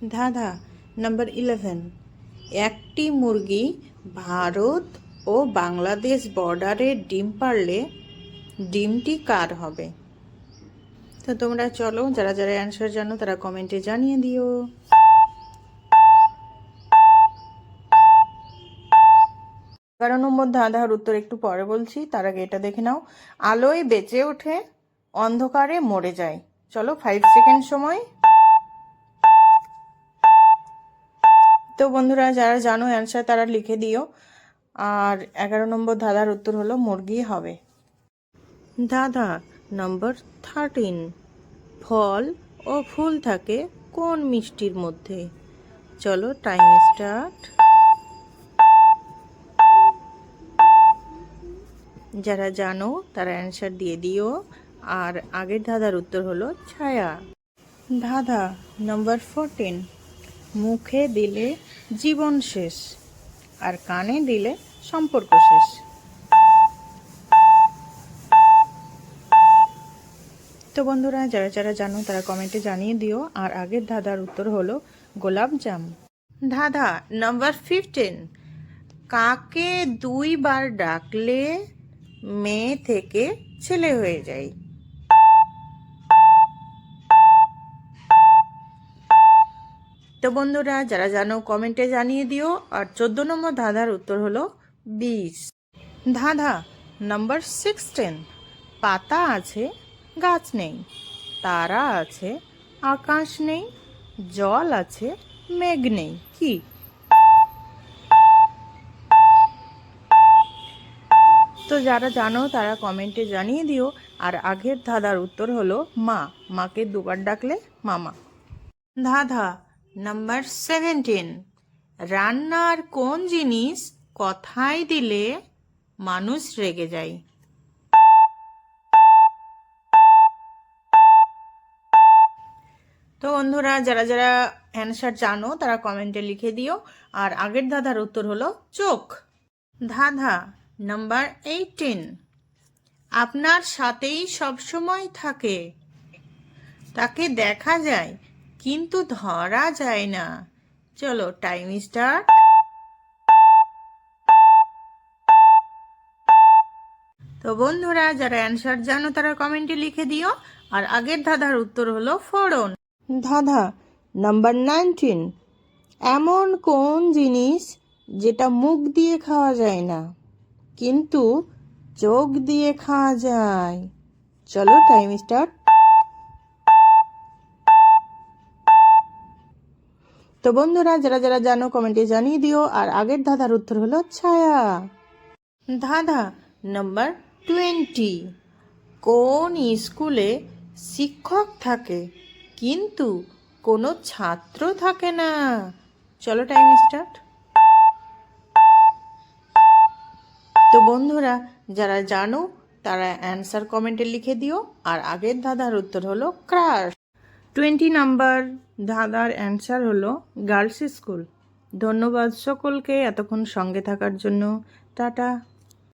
ধাঁধা নাম্বার 11। একটি মুরগি ভারত ও বাংলাদেশ বর্ডারে ডিম পারলে ডিমটি কার হবে? তো তোমরা চলো, যারা যারা অ্যান্সার জানো তারা কমেন্টে জানিয়ে দিও। 11 নম্বর ধাঁধার উত্তর একটু পরে বলছি, তার আগে এটা দেখে নাও। আলোয় বেঁচে ওঠে, অন্ধকারে মরে যায়। চলো, 5 সেকেন্ড সময়। তো বন্ধুরা, যারা জানো অ্যান্সার তারা লিখে দিও। আর 11 নম্বর ধাঁধার উত্তর হলো মুরগি হবে। ধাঁধা নম্বর 13। ফল ও ফুল থাকে কোন মিষ্টির মধ্যে? চলো, টাইম স্টার্ট। যারা জানো তারা অ্যান্সার দিয়ে দিও। আর আগের ধাঁধার উত্তর হলো ছায়া। ধাঁধা নম্বর 14। মুখে দিলে জীবন শেষ, আর কানে দিলে সম্পর্ক শেষ। তো বন্ধুরা, যারা যারা জানো তারা কমেন্টে জানিয়ে দিও। আর আগের ধাঁধার উত্তর হলো গোলাপ জাম। ধাঁধা নম্বর 15। কাকে 2 বার ডাকলে মেয়ে থেকে ছেলে হয়ে যায়? তো বন্ধুরা, যারা জানো কমেন্টে জানিয়ে দিও। আর 14 নম্বর ধাঁধার উত্তর হলো 20। ধাঁধা নম্বর 16। পাতা আছে, গাছ নেই, তারা আছে, আকাশ নেই, জল আছে, মেঘ নেই, কি? তো যারা জানো তারা কমেন্টে জানিয়ে দিও। আর আগের ধাঁধার উত্তর হলো মা। মাকে 2 বার ডাকলে মামা। ধাঁধা নাম্বার 17। রান্নার কোন জিনিস কথায় দিলে মানুষ রেগে যায়? তো বন্ধুরা, যারা যারা অ্যান্সার জানো তারা কমেন্টে লিখে দিও। আর আগের ধাঁধার উত্তর হলো চোখ। ধাঁধা নাম্বার 18। আপনার সাথেই সবসময় থাকে, তাকে দেখা যায় কিন্তু ধরা যায় না। চলো, টাইম স্টার্ট। তো বন্ধুরা, যারা অ্যান্সার জানো তারা কমেন্টে লিখে দিও। আর আগের ধাঁধার উত্তর হলো ফোড়ন। ধাঁধা নাম্বার 19। এমন কোন জিনিস যেটা মুখ দিয়ে খাওয়া যায় না কিন্তু চোখ দিয়ে খাওয়া যায়? চলো, টাইম স্টার্ট। তো বন্ধুরা, যারা যারা জানো কমেন্টে জানিয়ে দিও। আর আগের ধাঁধার উত্তর হলো ছায়া। ধাঁধা নাম্বার 20। কোন স্কুলে শিক্ষক থাকে কিন্তু কোনো ছাত্র থাকে না? চলো, টাইম স্টার্ট। তো বন্ধুরা, যারা জানো তারা অ্যান্সার কমেন্টে লিখে দিও। আর আগের ধাঁধার উত্তর হলো ক্রাশ। 20 নাম্বার ধাঁধার অ্যান্সার হলো গার্লস স্কুল। ধন্যবাদ সকলকে এতক্ষণ সঙ্গে থাকার জন্য। টাটা।